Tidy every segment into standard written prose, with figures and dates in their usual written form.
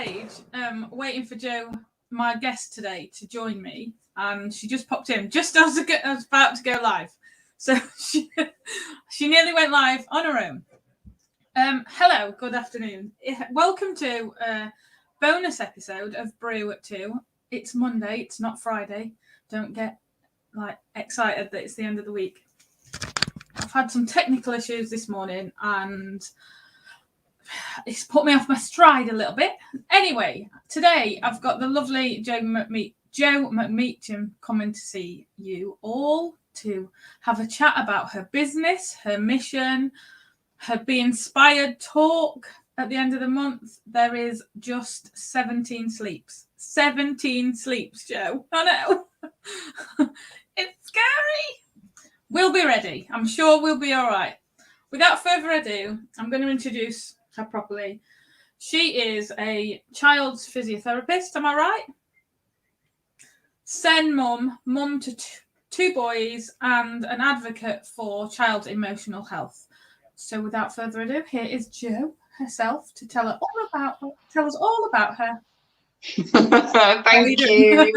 backstage waiting for Jo, my guest today, to join me, and she just popped in just as I was about to go live. So she nearly went live on her own. Hello, good afternoon. Welcome to a bonus episode of Brew At Two. It's Monday, it's not Friday. Don't get excited that it's the end of the week. I've had some technical issues this morning and it's put me off my stride a little bit. Anyway, today I've got the lovely Jo McMeechan coming to see you all to have a chat about her business, her mission, her Be Inspired talk at the end of the month. There is just 17 sleeps. 17 sleeps, Jo. I know. It's scary. We'll be ready. I'm sure we'll be all right. Without further ado, I'm going to introduce her properly. She is a child's physiotherapist, am I right? Sen mum to two boys, and an advocate for child's emotional health. So without further ado, here is Jo herself to tell us all about her. Thank you.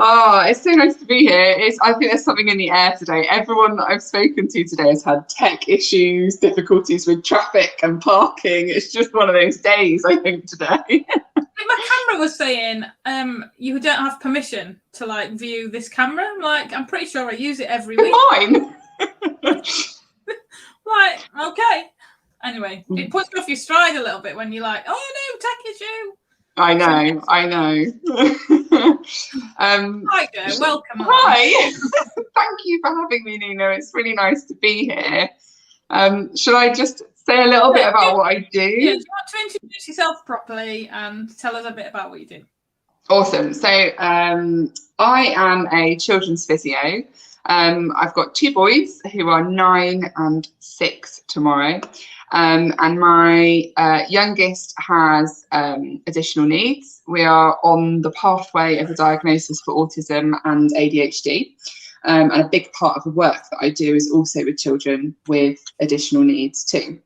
Oh, it's so nice to be here. I think there's something in the air today. Everyone that I've spoken to today has had tech issues, difficulties with traffic and parking. It's just one of those days, I think, today. My camera was saying you don't have permission to view this camera. I'm pretty sure I use it every week. Fine. Okay. Anyway, it puts you off your stride a little bit when you're like, oh no, tech issue. I know. Hi, Jo. Welcome. Hi. Thank you for having me, Nina. It's really nice to be here. Should I just say a little bit about what I do? Yeah, do you want to introduce yourself properly and tell us a bit about what you do? Awesome. So I am a children's physio. I've got two boys who are 9 and 6 tomorrow. And my youngest has additional needs. We are on the pathway of a diagnosis for autism and ADHD. And a big part of the work that I do is also with children with additional needs too.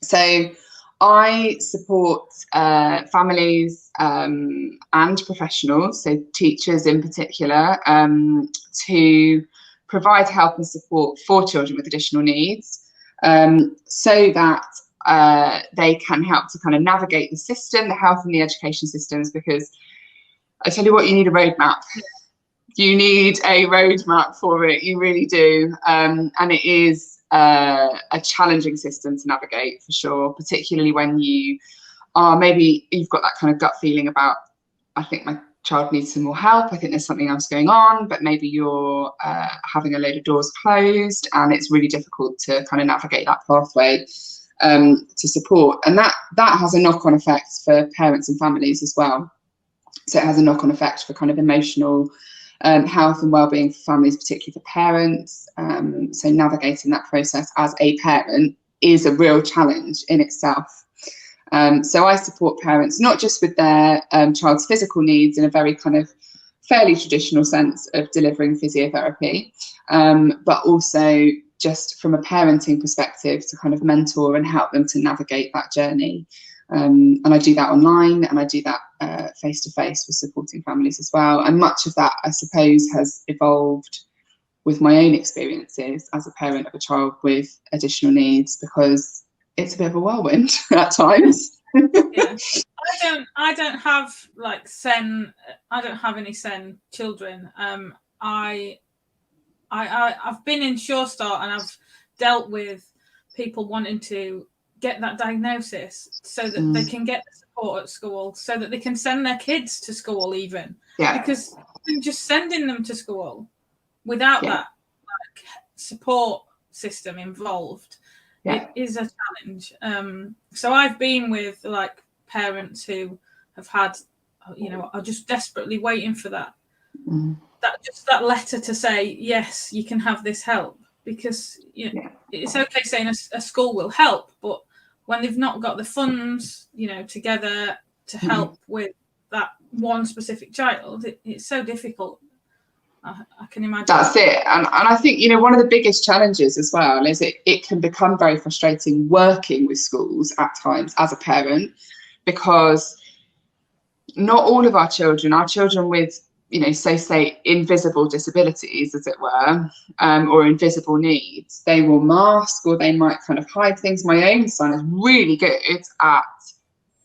So I support families and professionals, so teachers in particular, to provide help and support for children with additional needs. So that they can help to kind of navigate the system, the health and the education systems, because I tell you what, you need a roadmap. You need a roadmap for it, you really do. And it is a challenging system to navigate for sure, particularly when you are maybe you've got that kind of gut feeling about, I think my child needs some more help, I think there's something else going on, but maybe you're having a load of doors closed and it's really difficult to kind of navigate that pathway to support. And that has a knock-on effect for parents and families as well. So it has a knock-on effect for kind of emotional health and well-being for families, particularly for parents. So navigating that process as a parent is a real challenge in itself. So I support parents not just with their child's physical needs in a very kind of fairly traditional sense of delivering physiotherapy, but also just from a parenting perspective to kind of mentor and help them to navigate that journey. And I do that online, and I do that face-to-face with supporting families as well. And much of that, I suppose, has evolved with my own experiences as a parent of a child with additional needs, because it's a bit of a whirlwind at times. Yeah. I don't have I don't have any Sen children. I've been in Sure Start and I've dealt with people wanting to get that diagnosis so that they can get the support at school, so that they can send their kids to school even. Yeah. Because just sending them to school without that support system involved, it is a challenge. So I've been with parents who have had, are just desperately waiting for that letter to say, yes, you can have this help, because it's okay saying a school will help, but when they've not got the funds, together to help with that one specific child, it's so difficult. I can imagine. That's it. And I think, you know, one of the biggest challenges as well is it can become very frustrating working with schools at times as a parent, because not all of our children with, you know, so say invisible disabilities, as it were, or invisible needs, they will mask or they might kind of hide things. My own son is really good at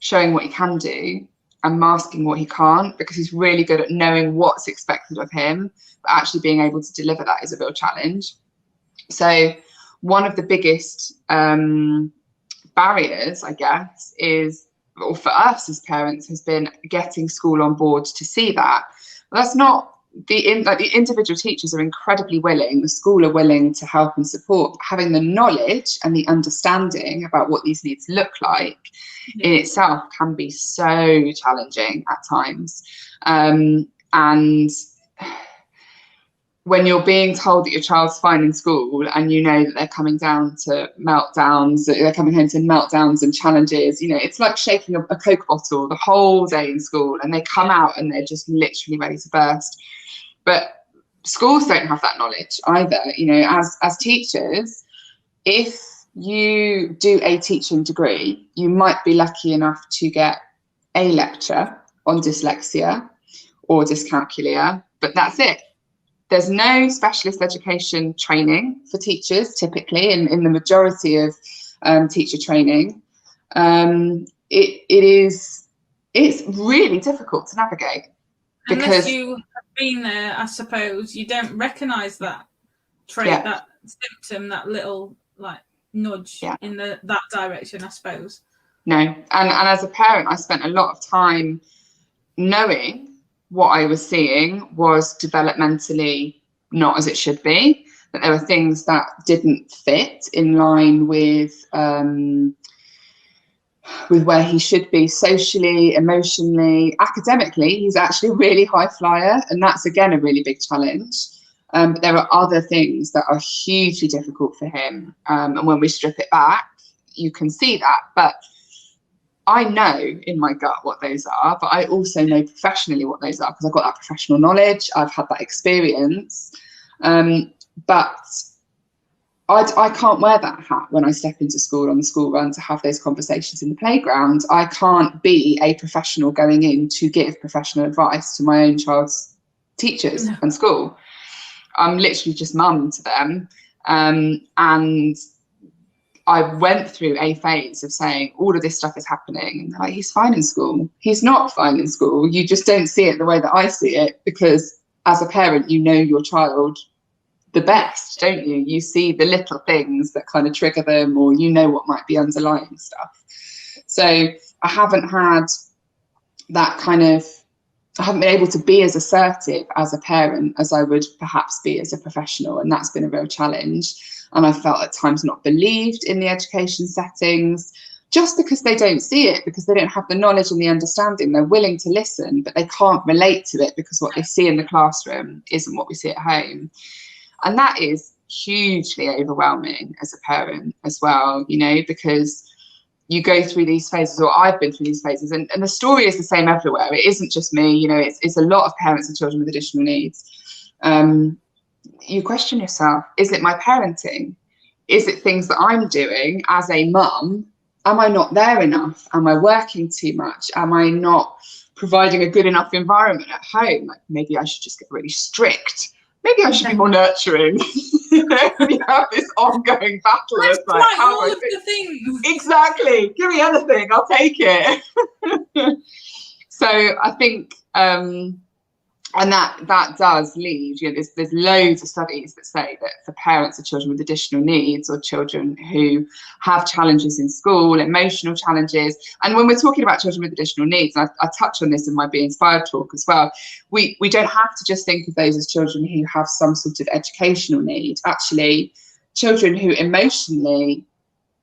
showing what he can do and masking what he can't, because he's really good at knowing what's expected of him, but actually being able to deliver that is a real challenge. So one of the biggest barriers, I guess, is, or for us as parents, has been getting school on board to see that. But that's not the individual teachers are incredibly willing, the school are willing to help and support. Having the knowledge and the understanding about what these needs look like in itself can be so challenging at times. And when you're being told that your child's fine in school and you know that they're coming down to meltdowns, they're coming home to meltdowns and challenges, you know, it's like shaking a Coke bottle the whole day in school, and they come out and they're just literally ready to burst. But schools don't have that knowledge either. You know, as teachers, if you do a teaching degree, you might be lucky enough to get a lecture on dyslexia or dyscalculia, but that's it. There's no specialist education training for teachers, typically, in the majority of teacher training. It's really difficult to navigate. Unless you have been there, I suppose, you don't recognise that trait, that symptom, that little like nudge in that direction, I suppose. No, and as a parent, I spent a lot of time knowing what I was seeing was developmentally not as it should be, that there were things that didn't fit in line with where he should be socially, emotionally, academically. He's actually a really high flyer, and that's again a really big challenge. But there are other things that are hugely difficult for him, and when we strip it back, you can see that. But I know in my gut what those are, but I also know professionally what those are, because I've got that professional knowledge, I've had that experience. But I can't wear that hat when I step into school on the school run to have those conversations in the playground. I can't be a professional going in to give professional advice to my own child's teachers and school. I'm literally just mum to them. And I went through a phase of saying all of this stuff is happening. And like, he's fine in school. He's not fine in school. You just don't see it the way that I see it, because as a parent, you know your child the best, don't you? You see the little things that kind of trigger them, or you know what might be underlying stuff. So I haven't had that kind of, I haven't been able to be as assertive as a parent as I would perhaps be as a professional. And that's been a real challenge. And I felt at times not believed in the education settings, just because they don't see it, because they don't have the knowledge and the understanding. They're willing to listen, but they can't relate to it because what they see in the classroom isn't what we see at home. And that is hugely overwhelming as a parent as well, you know, because you go through these phases, or I've been through these phases, and the story is the same everywhere. It isn't just me, you know, it's a lot of parents of children with additional needs. You question yourself, is it my parenting? Is it things that I'm doing as a mum? Am I not there enough? Am I working too much? Am I not providing a good enough environment at home? Like, maybe I should just get really strict. Maybe I should be more nurturing. You know, we have this ongoing battle. Let's of like, all of the things. Exactly. Give me anything, I'll take it. So I think, and that does lead, you know, there's loads of studies that say that for parents of children with additional needs, or children who have challenges in school, emotional challenges, and when we're talking about children with additional needs, and I touch on this in my Be Inspired talk as well, we don't have to just think of those as children who have some sort of educational need. Actually, children who emotionally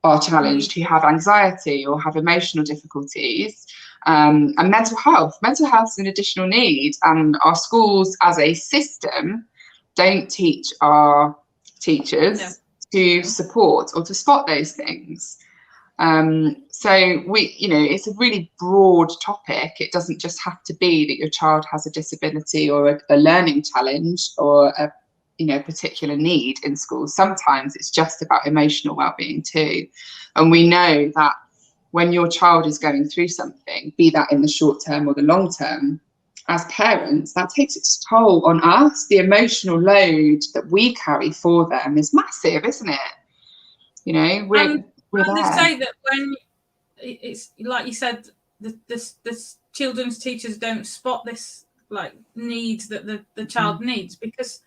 are challenged, who have anxiety or have emotional difficulties, and mental health. Mental health is an additional need, and our schools as a system don't teach our teachers to support or to spot those things. So we, it's a really broad topic. It doesn't just have to be that your child has a disability or a learning challenge or a particular need in school. Sometimes it's just about emotional well-being too. And we know that when your child is going through something, be that in the short term or the long term, as parents, that takes its toll on us. The emotional load that we carry for them is massive, isn't it? We're they there. say that when it's like you said, the children's teachers don't spot this like need that the child needs because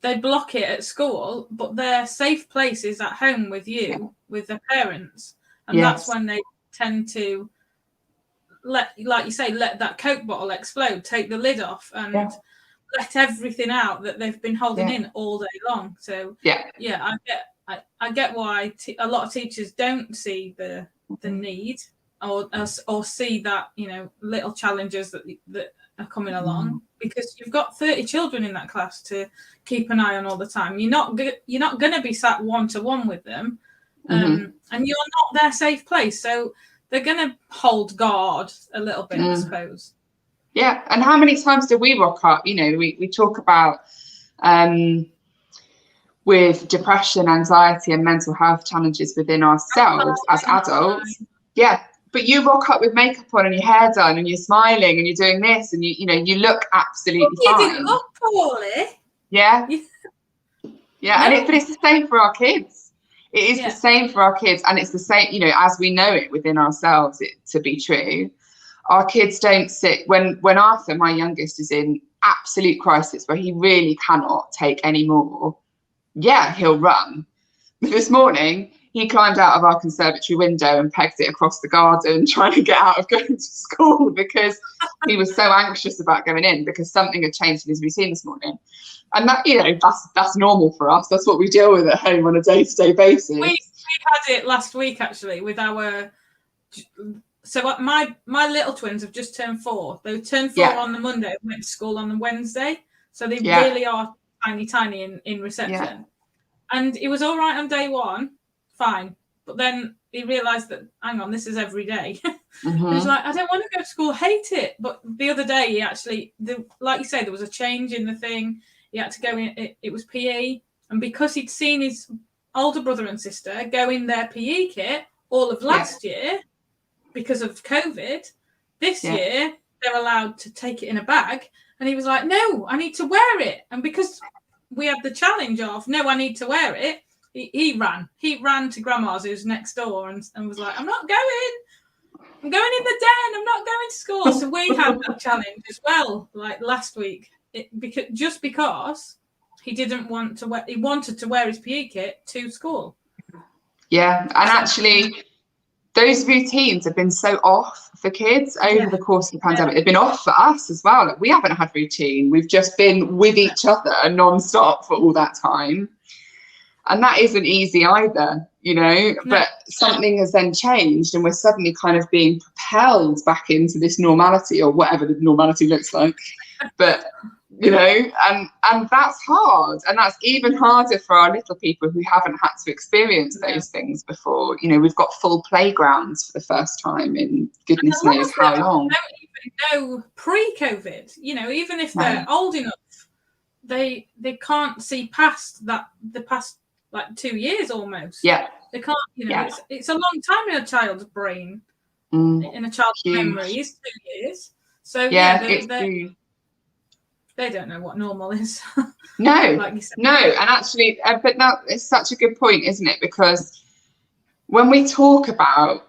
they block it at school, but their safe place is at home with you, with their parents, and that's when they tend to let that Coke bottle explode, take the lid off, and let everything out that they've been holding in all day long. So I get why a lot of teachers don't see the need or see that little challenges that are coming along, because you've got 30 children in that class to keep an eye on all the time. You're not going to be sat one-to-one with them, and you're not their safe place, so they're going to hold guard a little bit, I suppose. Yeah, and how many times do we rock up? We talk about with depression, anxiety, and mental health challenges within ourselves as adults. Yeah, but you rock up with makeup on and your hair done and you're smiling and you're doing this and you look absolutely fine. You didn't look poorly. Yeah. But it's the same for our kids. It is the same for our kids, and it's the same, as we know it within ourselves to be true. Our kids don't sit when Arthur, my youngest, is in absolute crisis where he really cannot take any more. Yeah, he'll run. This morning, he climbed out of our conservatory window and pegged it across the garden, trying to get out of going to school because he was so anxious about going in because something had changed in his routine this morning. And that, that's normal for us. That's what we deal with at home on a day-to-day basis. We had it last week actually with our. So my little twins have just turned 4. They turned 4 on the Monday, went to school on the Wednesday. So they really are tiny in reception. Yeah. And it was all right on day 1, fine. But then he realised that, hang on, this is every day. He was like, I don't want to go to school, hate it. But the other day, he actually, like you say, there was a change in the thing. He had to go in, it was PE. And because he'd seen his older brother and sister go in their PE kit all of last year, because of COVID, this year they're allowed to take it in a bag. And he was like, no, I need to wear it. And because we had the challenge of, no, I need to wear it, he ran to grandma's, who's next door, and was like, I'm not going. I'm going in the den. I'm not going to school. So we had that challenge as well, like last week, because he didn't want to wear, he wanted to wear his PE kit to school. Yeah, and actually, those routines have been so off for kids over the course of the pandemic. They've been off for us as well. Like, we haven't had routine. We've just been with each other non-stop for all that time. And that isn't easy either, but something has then changed and we're suddenly kind of being propelled back into this normality, or whatever the normality looks like. But, and that's hard. And that's even harder for our little people who haven't had to experience those things before. We've got full playgrounds for the first time in goodness knows how long. Don't even know pre-COVID, even if they're old enough, they can't see past the past like 2 years almost. Yeah. They can't, it's a long time in a child's brain, in a child's memory is 2 years. So they don't know what normal is. No, like you said. No. And actually, but that is such a good point, isn't it? Because when we talk about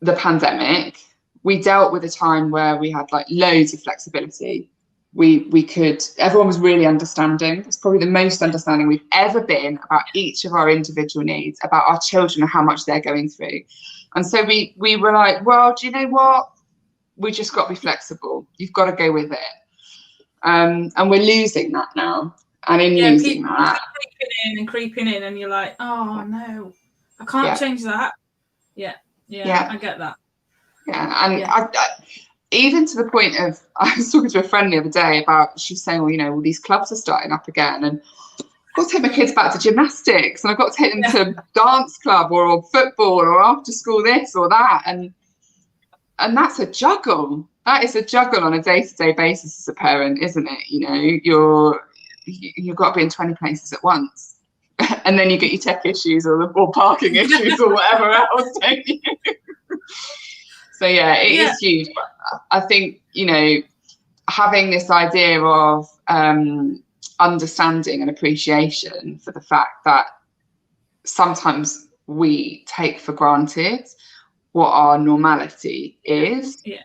the pandemic, we dealt with a time where we had like loads of flexibility. Everyone was really understanding. It's probably the most understanding we've ever been about each of our individual needs, about our children and how much they're going through. And so we were like, well, do you know what? We just got to be flexible. You've got to go with it. And we're losing that now. And losing that, creeping in, and you're like, oh no, I can't change that. Yeah, I get that. Yeah, and I even to the point of, I was talking to a friend the other day about, she's saying, well, all these clubs are starting up again, and got to take my kids back to gymnastics, and I've got to take them to dance club or football or after school this or that, and that's a juggle. That is a juggle on a day-to-day basis as a parent, isn't it? You know, you've got to be in 20 places at once, and then you get your tech issues or parking issues or whatever else, don't you? So yeah, it is huge. But I think, you know, having this idea of understanding and appreciation for the fact that sometimes we take for granted what our normality is. Yeah.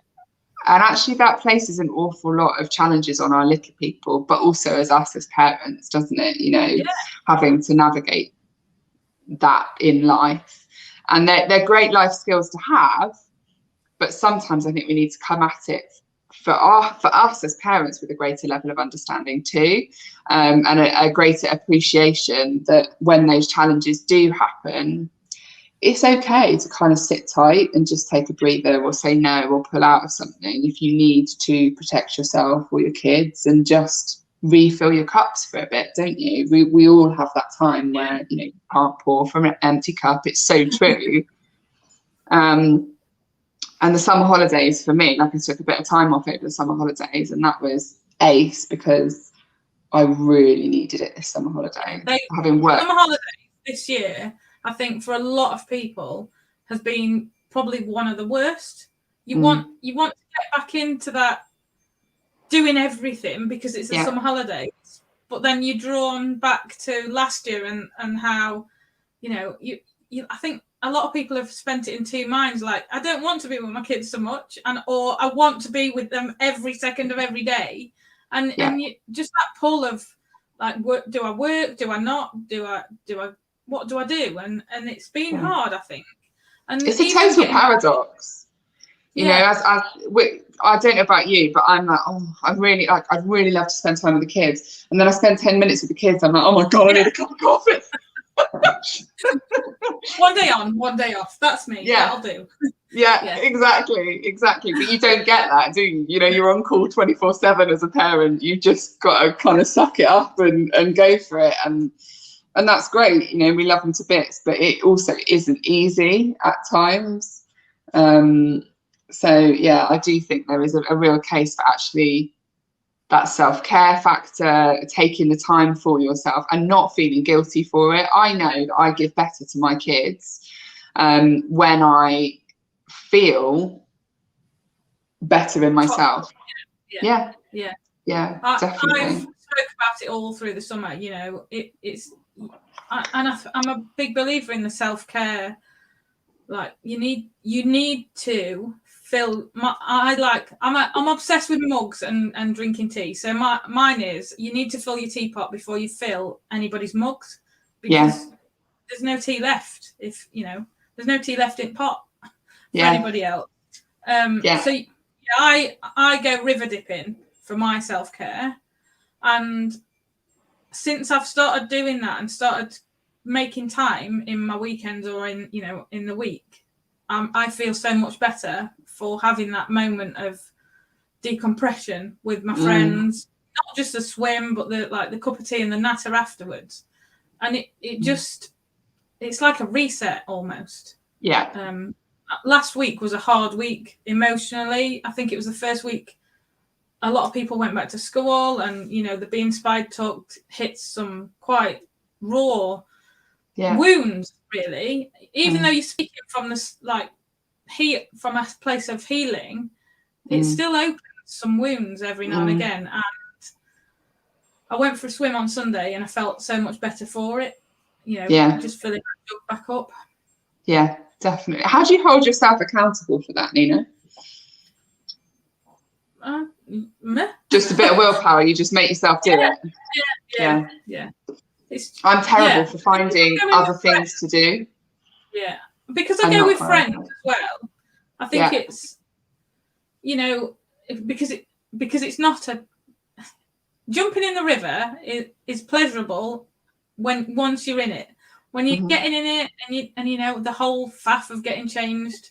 And actually that places an awful lot of challenges on our little people, but also as us as parents, doesn't it? You know, having to navigate that in life. And they're great life skills to have, but sometimes I think we need to come at it for us as parents with a greater level of understanding too, and a greater appreciation that when those challenges do happen, it's okay to kind of sit tight and just take a breather or say no or pull out of something if you need to protect yourself or your kids, and just refill your cups for a bit, don't you? We all have that time where, you know, you can't pour from an empty cup. It's so true. And the summer holidays for me, like I took a bit of time off over the summer holidays, and that was ace because I really needed it this summer holiday. Having worked. Summer holidays this year, I think for a lot of people has been probably one of the worst. You want to get back into that doing everything because it's a summer holidays, but then you're drawn back to last year and how, you know, you I think a lot of people have spent it in two minds, like I don't want to be with my kids so much, or I want to be with them every second of every day, and you, just that pull of like, do I work? Do I not? Do I? What do I do? And it's been hard, I think. And it's a total paradox. You know, I don't know about you, but I'm like, I'd really love to spend time with the kids, and then I spend 10 minutes with the kids. I'm like, oh my god, I need a cup of coffee. One day on, one day off. That's me. Yeah, that'll do. Yeah, exactly. But you don't get that, do you? You know, you're on call 24/7 as a parent. You just got to kind of suck it up and go for it, and that's great. You know, we love them to bits, but it also isn't easy at times. So yeah, I do think there is a real case for actually that self-care factor, taking the time for yourself and not feeling guilty for it. I know that I give better to my kids when I feel better in myself. Yeah, definitely. I've spoke about it all through the summer. You know, I'm a big believer in the self-care. Like you need to fill I'm obsessed with mugs and drinking tea. So mine is, you need to fill your teapot before you fill anybody's mugs, because there's no tea left if, you know, there's no tea left in pot for anybody else. So I go river dipping for my self-care, and since I've started doing that and started making time in my weekends or in the week, I feel so much better for having that moment of decompression with my friends, not just a swim, but the cup of tea and the natter afterwards. And it just, it's like a reset almost. Last week was a hard week emotionally. I think it was the first week a lot of people went back to school, and you know, the Being Spied talk hits some quite raw wounds, really. Even though you're speaking from this, like, from a place of healing, it still opens some wounds every now and again. And I went for a swim on Sunday, and I felt so much better for it. You know, just filling that jug back up. Yeah, definitely. How do you hold yourself accountable for that, Nina? Just a bit of willpower. You just make yourself do it. Yeah. I'm terrible for finding other things to do. Yeah, because I go with friends as well. I think it's, you know, because it's not jumping in the river is pleasurable once you're in it. When you're getting in it and you know the whole faff of getting changed,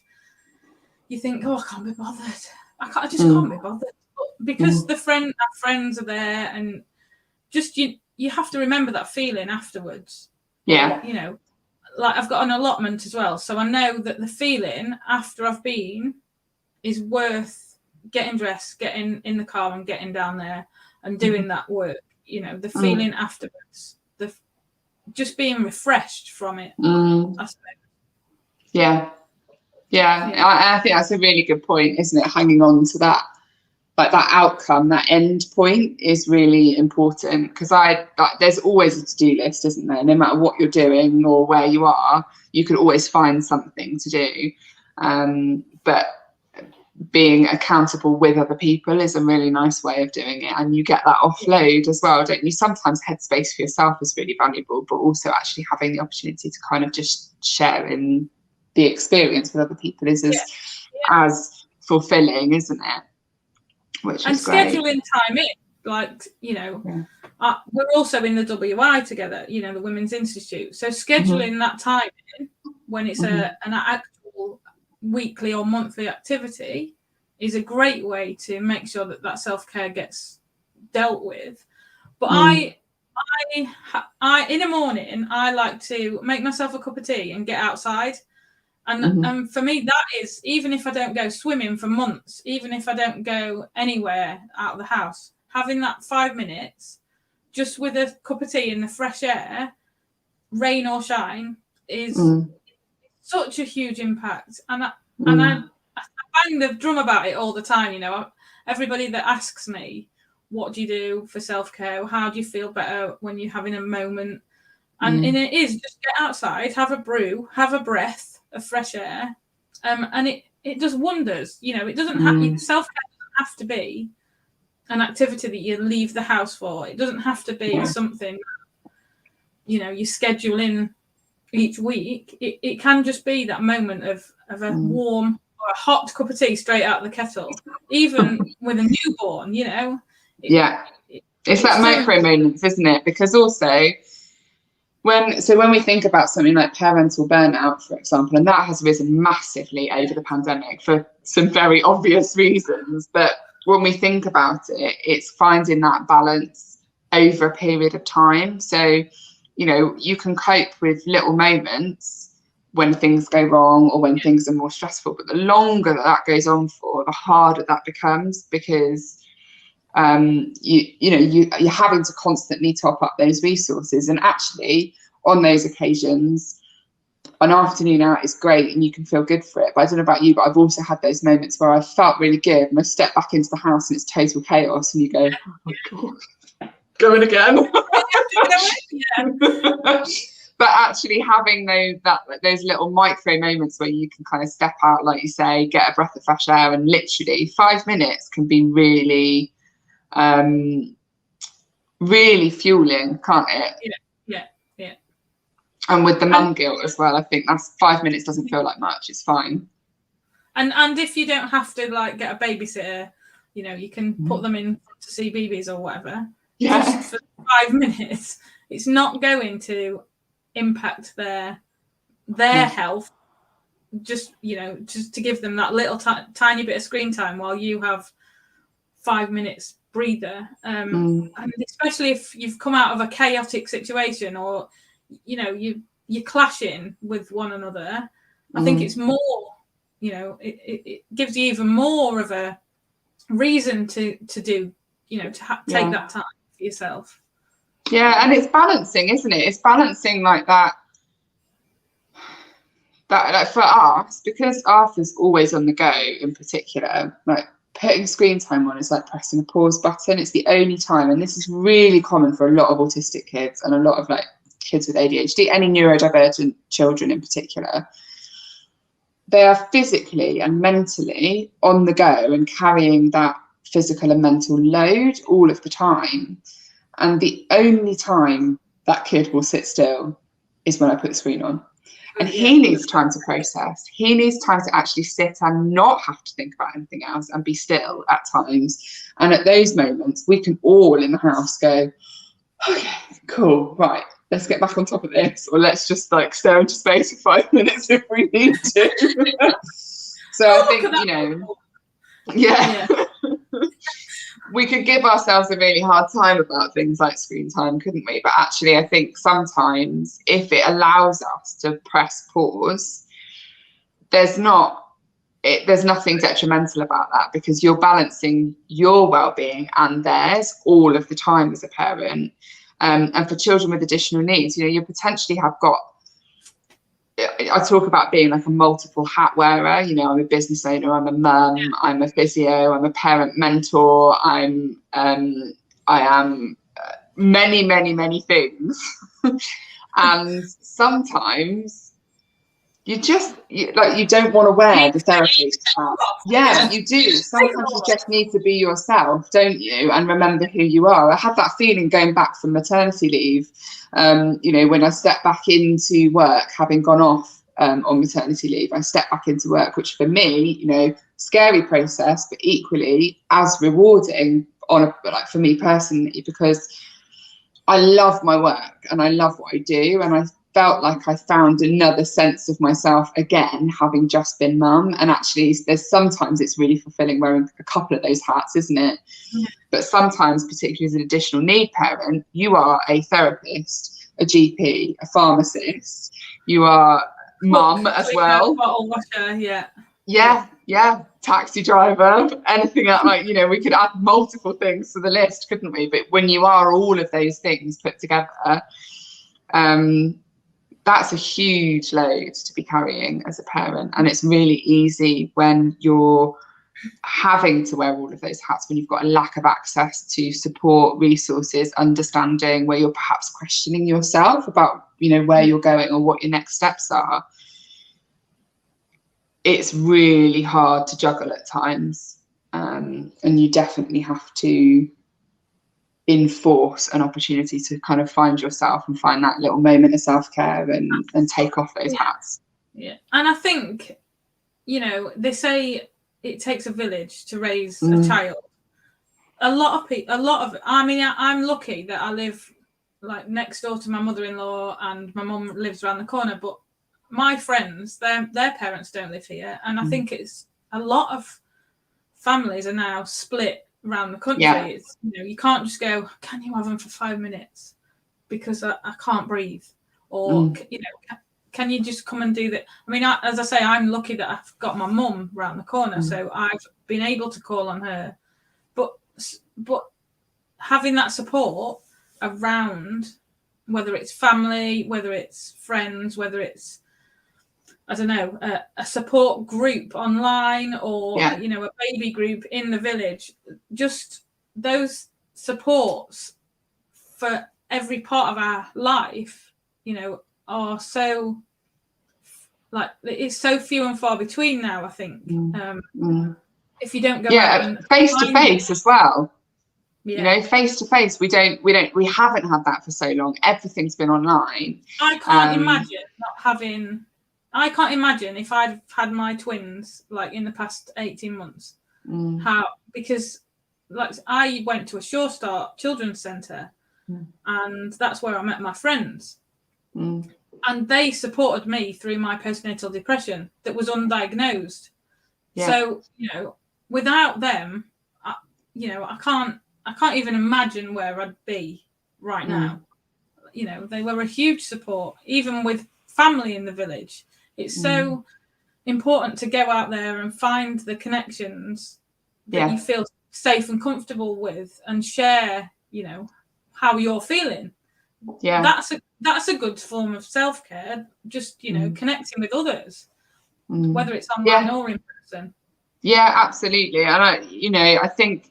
you think, oh, I can't be bothered. I just can't be bothered. But because our friends are there, and just you you have to remember that feeling afterwards. Yeah. You know, like I've got an allotment as well, so I know that the feeling after I've been is worth getting dressed, getting in the car and getting down there and doing that work. You know, the feeling afterwards, just being refreshed from it. Yeah. I think that's a really good point, isn't it? Hanging on to that, like that outcome, that end point is really important, because there's always a to-do list, isn't there? No matter what you're doing or where you are, you can always find something to do. But being accountable with other people is a really nice way of doing it, and you get that offload as well, don't you? Sometimes headspace for yourself is really valuable, but also actually having the opportunity to kind of just share in the experience with other people is as fulfilling, isn't it? Which is great. Scheduling time in, like, you know, we're also in the WI together, you know, the Women's Institute. So scheduling that time in when it's an actual weekly or monthly activity is a great way to make sure that self-care gets dealt with. But I in the morning, I like to make myself a cup of tea and get outside. And for me, that is, even if I don't go swimming for months, even if I don't go anywhere out of the house, having that 5 minutes just with a cup of tea in the fresh air, rain or shine, is such a huge impact. And I bang the drum about it all the time. You know, everybody that asks me, what do you do for self-care? How do you feel better when you're having a moment? And it is just get outside, have a brew, have a breath of fresh air, and it does wonders. You know, it doesn't have self-care doesn't have to be an activity that you leave the house for. It doesn't have to be something, you know, you schedule in each week. It can just be that moment of a warm or a hot cup of tea straight out of the kettle, even with a newborn. You know, it's that micro moments, isn't it? Because also, when we think about something like parental burnout, for example, and that has risen massively over the pandemic for some very obvious reasons, but when we think about it, it's finding that balance over a period of time. So, you know, you can cope with little moments when things go wrong or when things are more stressful, but the longer that goes on for, the harder that becomes, because you're having to constantly top up those resources. And actually, on those occasions, an afternoon out is great and you can feel good for it. But I don't know about you, but I've also had those moments where I felt really good and I step back into the house and it's total chaos, and you go, oh my God, going again. But actually having those little micro moments where you can kind of step out, like you say, get a breath of fresh air, and literally 5 minutes can be really really fueling, can't it? Yeah. And with the mum guilt as well, I think that's 5 minutes doesn't feel like much. It's fine. And if you don't have to like get a babysitter, you know, you can put them in to see BBs or whatever. Just for 5 minutes, it's not going to impact their health. Just, you know, just to give them that little tiny bit of screen time while you have 5 minutes breather, and especially if you've come out of a chaotic situation, or you know you're clashing with one another. I think it's more, you know, it gives you even more of a reason to do, you know, to take that time for yourself. And it's balancing, isn't it? It's balancing like that like for us, because Arthur's always on the go in particular, like putting screen time on is like pressing a pause button. It's the only time, and this is really common for a lot of autistic kids and a lot of like kids with ADHD, any neurodivergent children in particular. They are physically and mentally on the go and carrying that physical and mental load all of the time. And the only time that kid will sit still is when I put the screen on. And he needs time to process. He needs time to actually sit and not have to think about anything else and be still at times. And at those moments, we can all in the house go, okay, cool, right, let's get back on top of this, or let's just like stare into space for 5 minutes if we need to. So I think, you know, we could give ourselves a really hard time about things like screen time, couldn't we? But actually, I think sometimes if it allows us to press pause, there's nothing detrimental about that, because you're balancing your well-being and theirs all of the time as a parent. And for children with additional needs, you potentially have got, I talk about being like a multiple hat wearer. I'm a business owner, I'm a mum, I'm a physio, I'm a parent mentor, I am many, many, many things. And sometimes you don't want to wear the therapist hat. Yeah, you do. Sometimes you just need to be yourself, don't you? And remember who you are. I had that feeling going back from maternity leave, when I stepped back into work, having gone off on maternity leave, I stepped back into work, which for me, scary process, but equally as rewarding for me personally, because I love my work and I love what I do, and I felt like I found another sense of myself again, having just been mum. And actually, sometimes it's really fulfilling wearing a couple of those hats, isn't it? Yeah. But sometimes, particularly as an additional need parent, you are a therapist, a GP, a pharmacist, you are mum as well. Bottle washer, yeah, taxi driver, anything like, we could add multiple things to the list, couldn't we? But when you are all of those things put together, that's a huge load to be carrying as a parent. And it's really easy when you're having to wear all of those hats, when you've got a lack of access to support, resources, understanding, where you're perhaps questioning yourself about, where you're going or what your next steps are. It's really hard to juggle at times. And you definitely have to enforce an opportunity to kind of find yourself and find that little moment of self-care and take off those hats. Yeah. And I think, they say it takes a village to raise a child. I'm lucky that I live like next door to my mother-in-law, and my mum lives around the corner, but my friends, their parents don't live here. And I think it's a lot of families are now split around the country. Yeah. It's, you can't just go, can you have them for 5 minutes because I can't breathe, or can you just come and do that? I mean, as I say, I'm lucky that I've got my mum around the corner, so I've been able to call on her. But having that support around, whether it's family, whether it's friends, whether it's, I don't know, a support group online, or a baby group in the village, just those supports for every part of our life, are so, like, it's so few and far between now, I think. If you don't go out and face to face as well. Face to face, we haven't had that for so long. Everything's been online. I can't imagine if I'd had my twins like in the past 18 months, because like I went to a Sure Start Children's Centre, and that's where I met my friends. And they supported me through my postnatal depression that was undiagnosed. Yeah. So, without them, I can't even imagine where I'd be right now. They were a huge support, even with family in the village. It's so important to go out there and find the connections that you feel safe and comfortable with, and share, how you're feeling. Yeah, that's a good form of self-care. Just connecting with others, whether it's online or in person. Yeah, absolutely. And I think,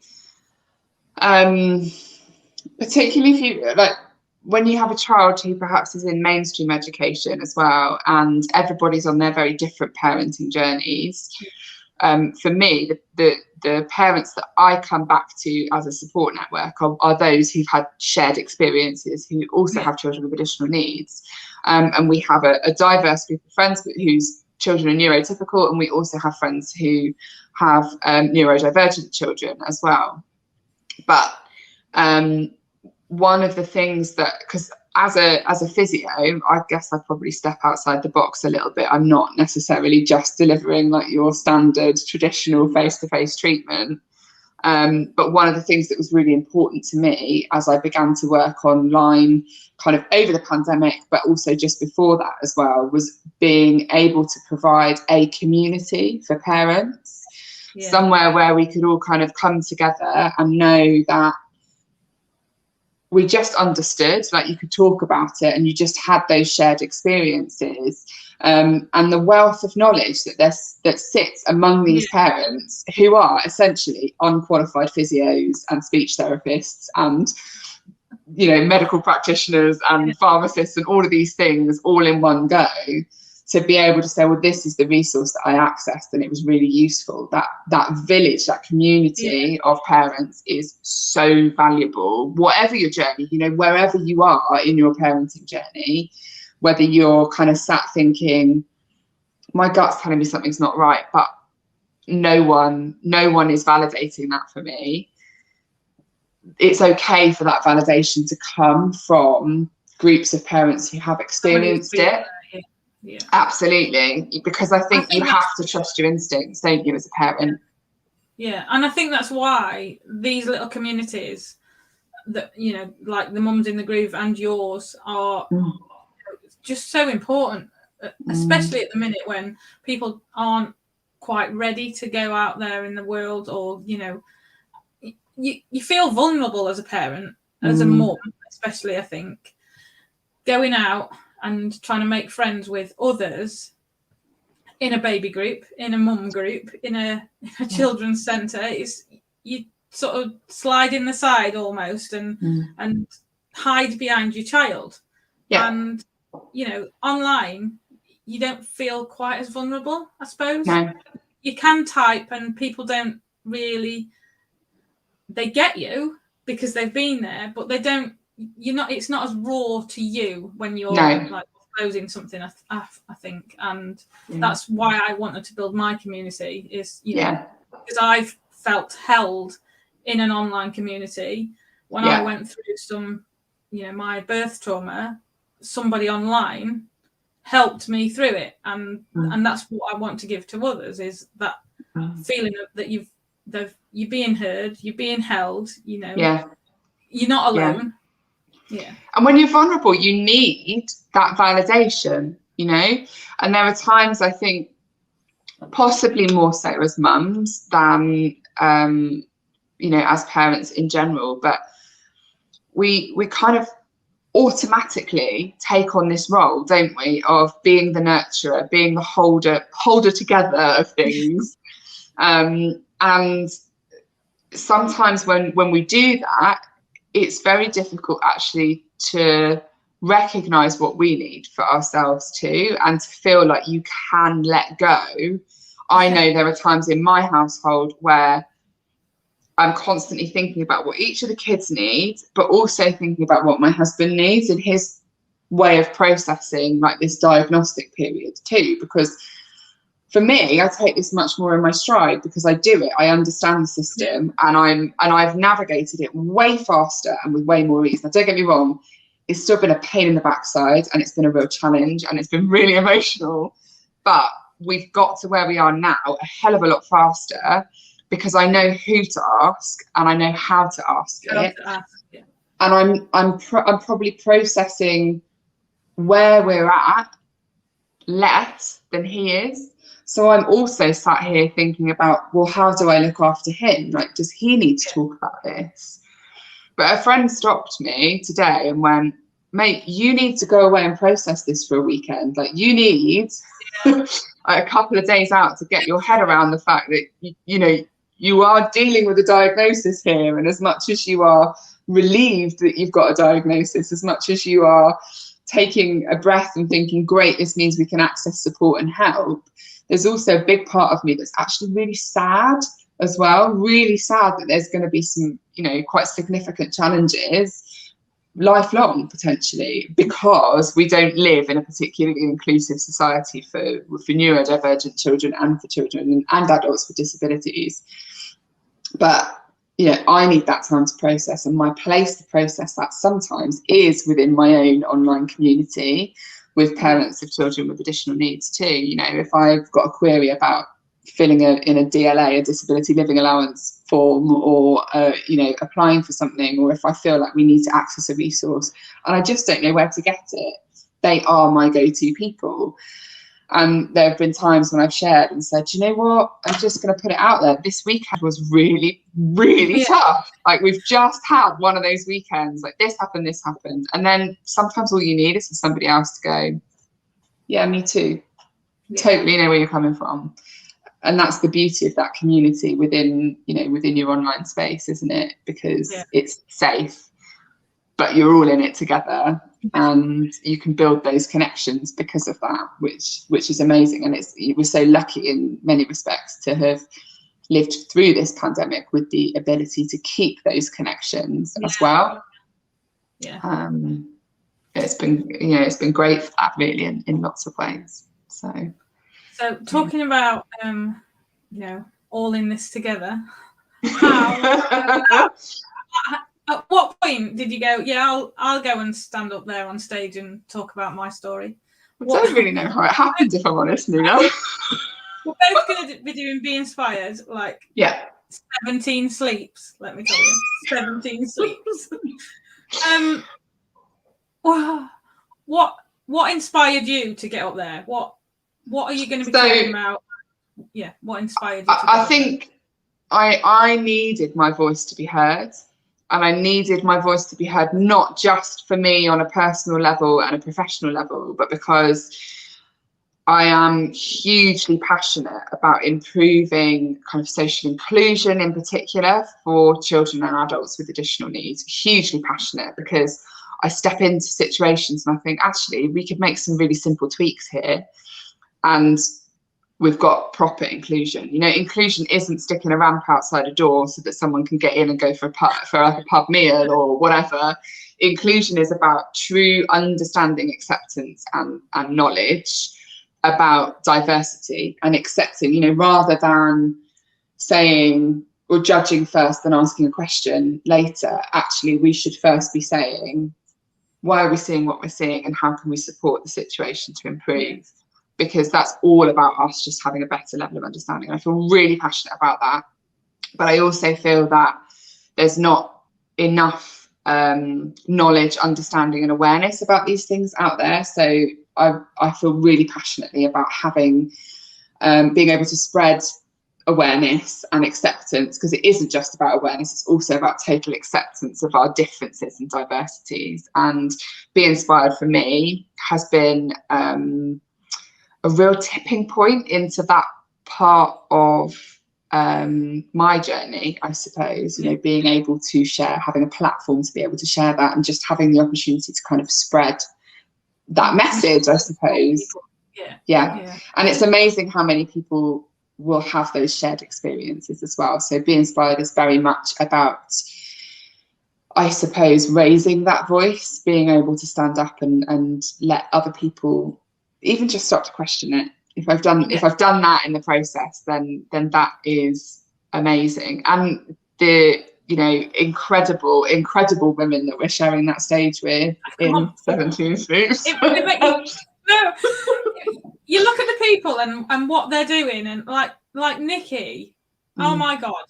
particularly if you when you have a child who perhaps is in mainstream education as well, and everybody's on their very different parenting journeys. For me, the parents that I come back to as a support network are those who've had shared experiences, who also have children with additional needs. And we have a diverse group of friends whose children are neurotypical, and we also have friends who have neurodivergent children as well. But one of the things that, because as a physio, I guess I probably step outside the box a little bit. I'm not necessarily just delivering like your standard traditional face-to-face treatment. But one of the things that was really important to me as I began to work online kind of over the pandemic, but also just before that as well, was being able to provide a community for parents, somewhere where we could all kind of come together and know that we just understood, like you could talk about it and you just had those shared experiences, and the wealth of knowledge that sits among these parents who are essentially unqualified physios and speech therapists and, you know, medical practitioners and pharmacists and all of these things all in one go, to be able to say, well, this is the resource that I accessed and it was really useful. That village, that community of parents is so valuable. Whatever your journey, you know, wherever you are in your parenting journey, whether you're kind of sat thinking, my gut's telling me something's not right, but no one is validating that for me. It's okay for that validation to come from groups of parents who have experienced it. Yeah. Absolutely, because I think you have to trust your instincts, don't you, as a parent? Yeah, and I think that's why these little communities that, you know, like the Mums in the Groove and yours are just so important, especially at the minute when people aren't quite ready to go out there in the world, or, you know, you feel vulnerable as a parent, as a mum, especially, I think, going out and trying to make friends with others in a baby group, in a mum group, in a children's centre. You sort of slide in the side almost and hide behind your child. And, you know, online, you don't feel quite as vulnerable, I suppose. No. You can type and people don't really, they get you because they've been there, but they don't, it's not as raw to you when you're like closing something, I think. And that's why I wanted to build my community, is, you know, because I've felt held in an online community when I went through some, you know, my birth trauma. Somebody online helped me through it, and that's what I want to give to others, is that feeling of that you're being heard, you're being held, you know, you're not alone. And when you're vulnerable, you need that validation, you know. And there are times, I think, possibly more so as mums than you know, as parents in general, but we kind of automatically take on this role, don't we, of being the nurturer, being the holder together of things. And sometimes when we do that, it's very difficult actually to recognize what we need for ourselves too, and to feel like you can let go. I know there are times in my household where I'm constantly thinking about what each of the kids need, but also thinking about what my husband needs in his way of processing like this diagnostic period too. Because for me, I take this much more in my stride because I do it. I understand the system, and I've navigated it way faster and with way more ease. Now, don't get me wrong, it's still been a pain in the backside, and it's been a real challenge, and it's been really emotional. But we've got to where we are now a hell of a lot faster, because I know who to ask and I know how to ask it. And I'm probably processing where we're at less than he is. So I'm also sat here thinking about, well, how do I look after him? Like, does he need to talk about this? But a friend stopped me today and went, mate, you need to go away and process this for a weekend. Like, you need a couple of days out to get your head around the fact that, you know, you are dealing with a diagnosis here. And as much as you are relieved that you've got a diagnosis, as much as you are taking a breath and thinking, great, this means we can access support and help, there's also a big part of me that's actually really sad as well, really sad that there's going to be some, you know, quite significant challenges lifelong potentially, because we don't live in a particularly inclusive society for neurodivergent children and for children and adults with disabilities. But, you know, I need that time to process, and my place to process that sometimes is within my own online community with parents of children with additional needs too. You know, if I've got a query about filling in a DLA, a disability living allowance form, or applying for something, or if I feel like we need to access a resource and I just don't know where to get it, they are my go-to people. And there have been times when I've shared and said, you know what, I'm just going to put it out there. This weekend was really, really tough. Like, we've just had one of those weekends, like this happened. And then sometimes all you need is for somebody else to go, yeah, me too. Yeah. Totally know where you're coming from. And that's the beauty of that community within your online space, isn't it? Because it's safe, but you're all in it together. And you can build those connections because of that, which is amazing. And we're so lucky in many respects to have lived through this pandemic with the ability to keep those connections as well. Yeah. It's been great for that, really, in lots of ways. So talking about all in this together, how at what point did you go, I'll go and stand up there on stage and talk about my story? I don't really know how it happened, if I'm honest, Nina. We're both going to be doing Be Inspired, 17 sleeps, let me tell you. 17 sleeps. What inspired you to get up there? What are you going to be talking about? Yeah, what inspired you? I think I needed my voice to be heard. And I needed my voice to be heard, not just for me on a personal level and a professional level, but because I am hugely passionate about improving kind of social inclusion in particular for children and adults with additional needs. Hugely passionate, because I step into situations and I think, actually, we could make some really simple tweaks here. And we've got proper inclusion. Inclusion isn't sticking a ramp outside a door so that someone can get in and go for a pub meal or whatever. Inclusion is about true understanding, acceptance, and knowledge about diversity and accepting, rather than saying or judging first and asking a question later. Actually, we should first be saying, why are we seeing what we're seeing and how can we support the situation to improve? Because that's all about us just having a better level of understanding. And I feel really passionate about that. But I also feel that there's not enough knowledge, understanding and awareness about these things out there. So I feel really passionately about having, being able to spread awareness and acceptance, because it isn't just about awareness, it's also about total acceptance of our differences and diversities. And Be Inspired for me has been a real tipping point into that part of my journey, I suppose, being able to share, having a platform to be able to share that, and just having the opportunity to kind of spread that message, I suppose. Yeah. And it's amazing how many people will have those shared experiences as well. So Be Inspired is very much about, I suppose, raising that voice, being able to stand up and let other people even just start to question it. If I've done that in the process, then that is amazing. And the incredible women that we're sharing that stage with in 17 Sleeps. You look at the people and what they're doing, and like Nikki, oh my God,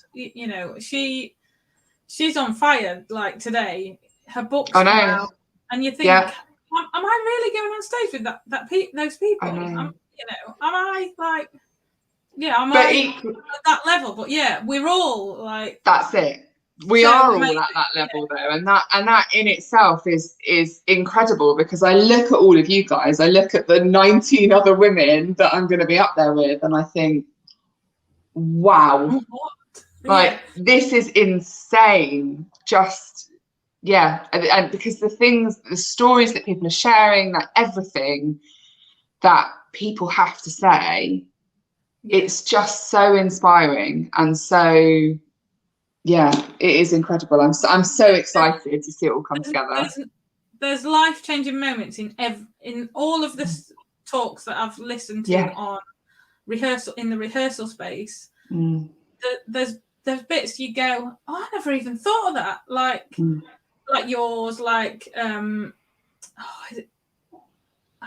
she's on fire. Like today, her book's come out, and you think, am I really going on stage with those people? Am I like, am I at that level? But we're all like, that's it. We are all at that level though, and that in itself is incredible, because I look at all of you guys, I look at the 19 other women that I'm going to be up there with, and I think, wow, this is insane. Just and because the stories that people are sharing, that everything that people have to say, it's just so inspiring. And so it is incredible. I'm so excited to see it all come together. There's life-changing moments in all of the talks that I've listened to on in the rehearsal space. There's bits you go, I never even thought of that. Like yours, like I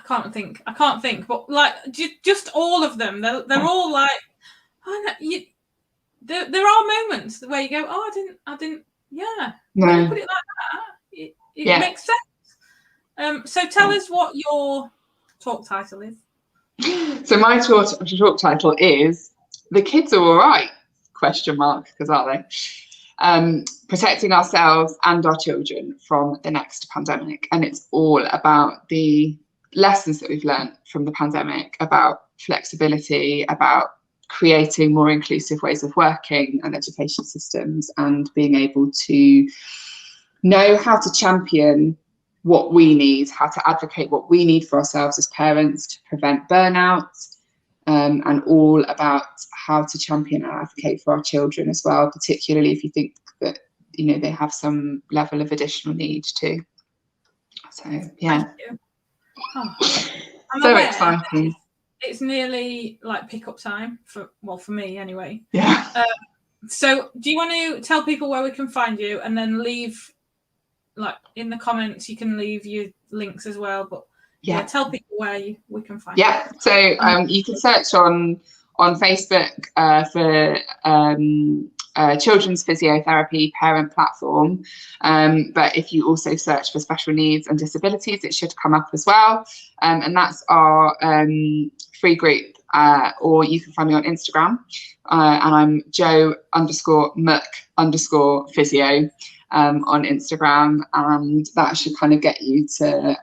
can't think, but like just all of them, they're all like, there are moments where you go, oh, I didn't, yeah. No. When you put it like that, it makes sense. So tell us what your talk title is. So my talk title is "The Kids Are All Right?" ? Because are they? Protecting ourselves and our children from the next pandemic, and it's all about the lessons that we've learned from the pandemic about flexibility, about creating more inclusive ways of working and education systems, and being able to know how to champion what we need, how to advocate what we need for ourselves as parents to prevent burnout, and all about how to champion and advocate for our children as well, particularly if you think that, you know, they have some level of additional need too. So yeah. Thank you. Oh, so exciting. It's nearly like pick-up time for me anyway. Yeah. So do you want to tell people where we can find you, and then leave, like, in the comments you can leave your links as well, but tell people where we can find you. So you can search on Facebook for Children's Physiotherapy Parent Platform, but if you also search for special needs and disabilities, it should come up as well, and that's our free group, or you can find me on Instagram, and I'm Jo _McMeechan_physio on Instagram, and that should kind of get you to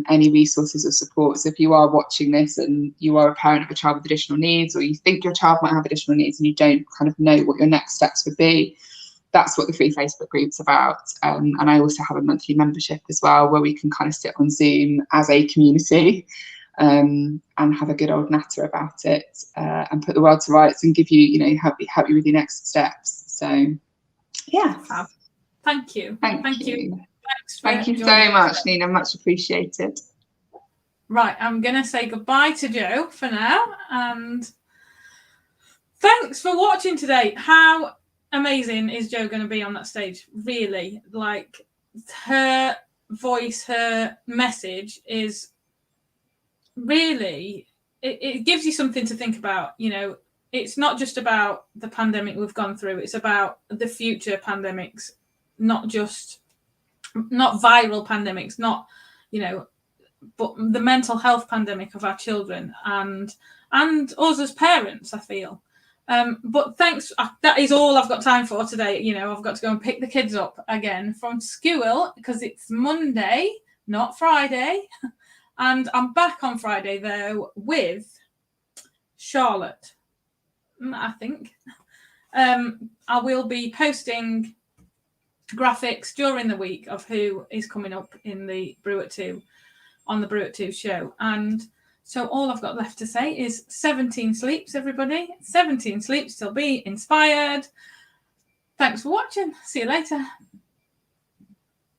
any resources or support. So if you are watching this and you are a parent of a child with additional needs, or you think your child might have additional needs and you don't kind of know what your next steps would be, that's what the free Facebook group's about. And I also have a monthly membership as well, where we can kind of sit on Zoom as a community, and have a good old natter about it, and put the world to rights and give you, you know, help you with your next steps. So yeah. Thank you. Thank you. Thank you so much, Nina. Much appreciated. Right, I'm going to say goodbye to Jo for now, and thanks for watching today. How amazing is Jo going to be on that stage? Really, like, her voice, her message is really, it gives you something to think about. You know, it's not just about the pandemic we've gone through, it's about the future pandemics. Not viral pandemics, not, you know, but the mental health pandemic of our children and us as parents, I feel. But thanks. That is all I've got time for today. You know, I've got to go and pick the kids up again from school because it's Monday, not Friday. And I'm back on Friday, though, with Charlotte, I think. I will be posting graphics during the week of who is coming up in the Brew At Two, on the Brew At Two show. And so all I've got left to say is 17 sleeps, everybody. 17 sleeps till be inspired. Thanks for watching. See you later.